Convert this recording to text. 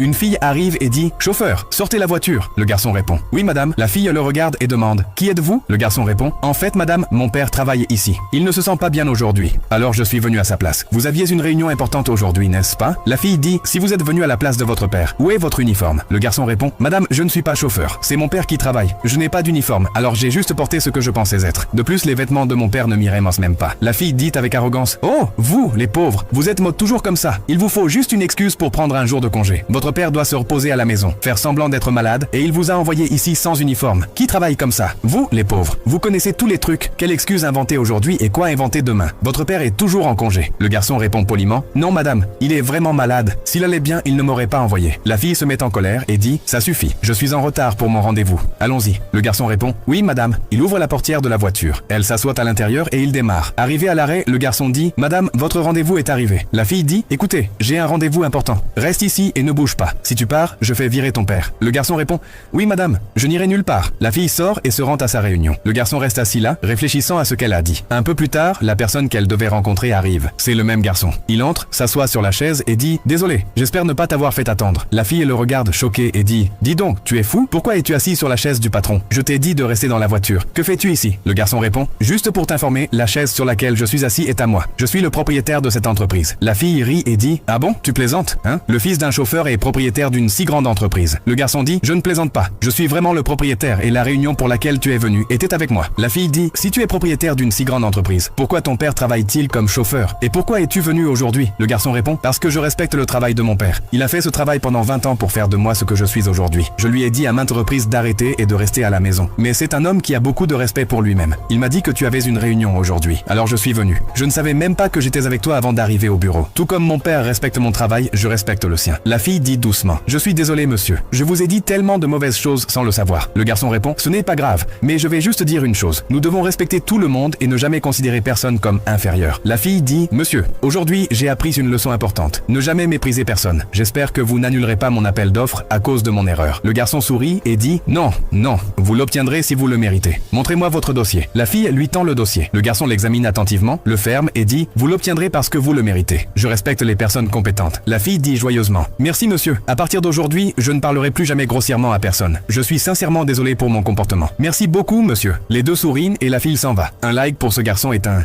Une fille arrive et dit « Chauffeur, sortez la voiture !» Le garçon répond « Oui madame ». La fille le regarde et demande « Qui êtes-vous » Le garçon répond « En fait madame, mon père travaille ici. Il ne se sent pas bien aujourd'hui. Alors je suis venu à sa place. Vous aviez une réunion importante aujourd'hui, n'est-ce pas ?» La fille dit « Si vous êtes venu à la place de votre père, où est votre uniforme ?» Le garçon répond « Madame, je ne suis pas chauffeur. C'est mon père qui travaille. Je n'ai pas d'uniforme, alors j'ai juste porté ce que je pensais être. De plus, les vêtements de mon père ne m'iraient même pas. » La fille dit avec arrogance « Oh, vous, les pauvres, vous êtes toujours comme ça. Il vous faut juste une excuse pour prendre un jour de congé. Votre père doit se reposer à la maison, faire semblant d'être malade, et il vous a envoyé ici sans uniforme. Qui travaille comme ça? Vous, les pauvres. Vous connaissez tous les trucs. Quelle excuse inventer aujourd'hui et quoi inventer demain? Votre père est toujours en congé. Le garçon répond poliment, non madame, il est vraiment malade. S'il allait bien, il ne m'aurait pas envoyé. La fille se met en colère et dit, ça suffit, je suis en retard pour mon rendez-vous. Allons-y. Le garçon répond, oui madame. Il ouvre la portière de la voiture. Elle s'assoit à l'intérieur et il démarre. Arrivé à l'arrêt, le garçon dit, madame, votre rendez-vous est arrivé. La fille dit, écoutez, j'ai un rendez-vous important. Reste ici et ne bouge pas. Si tu pars, je fais virer ton père. Le garçon répond, oui madame, je n'irai nulle part. La fille sort et se rend à sa réunion. Le garçon reste assis là, réfléchissant à ce qu'elle a dit. Un peu plus tard, la personne qu'elle devait rencontrer arrive. C'est le même garçon. Il entre, s'assoit sur la chaise et dit, désolé, j'espère ne pas t'avoir fait attendre. La fille le regarde choquée et dit, dis donc, tu es fou? Pourquoi es-tu assis sur la chaise du patron? Je t'ai dit de rester dans la voiture. Que fais-tu ici? Le garçon répond, juste pour t'informer, la chaise sur laquelle je suis assis est à moi. Je suis le propriétaire de cette entreprise. La fille rit et dit, ah bon, tu plaisantes, hein? Le fils d'un chauffeur est propriétaire d'une si grande entreprise. Le garçon dit, je ne plaisante pas, je suis vraiment le propriétaire et la réunion pour laquelle tu es venu était avec moi. La fille dit, si tu es propriétaire d'une si grande entreprise, pourquoi ton père travaille-t-il comme chauffeur? Et pourquoi es-tu venu aujourd'hui? Le garçon répond, parce que je respecte le travail de mon père. Il a fait ce travail pendant 20 ans pour faire de moi ce que je suis aujourd'hui. Je lui ai dit à maintes reprises d'arrêter et de rester à la maison. Mais c'est un homme qui a beaucoup de respect pour lui-même. Il m'a dit que tu avais une réunion aujourd'hui. Alors je suis venu. Je ne savais même pas que j'étais avec toi avant d'arriver au bureau. Tout comme mon père respecte mon travail, je respecte le sien. La fille dit doucement, je suis désolé monsieur. Je vous ai dit tellement de mauvaises choses sans le savoir. Le garçon répond, ce n'est pas grave, mais je vais juste dire une chose. Nous devons respecter tout le monde et ne jamais considérer personne comme inférieur. La fille dit, monsieur, aujourd'hui j'ai appris une leçon importante. Ne jamais mépriser personne. J'espère que vous n'annulerez pas mon appel d'offres à cause de mon erreur. Le garçon sourit et dit, non, non, vous l'obtiendrez si vous le méritez. Montrez-moi votre dossier. La fille lui tend le dossier. Le garçon l'examine attentivement, le ferme et dit, vous l'obtiendrez parce que vous le méritez. Je respecte les personnes compétentes. La fille dit joyeusement, merci monsieur. À partir d'aujourd'hui, je ne parlerai plus jamais grossièrement à personne. Je suis sincèrement désolé pour mon comportement. Merci beaucoup, monsieur. Les deux sourient et la fille s'en va. Un like pour ce garçon est un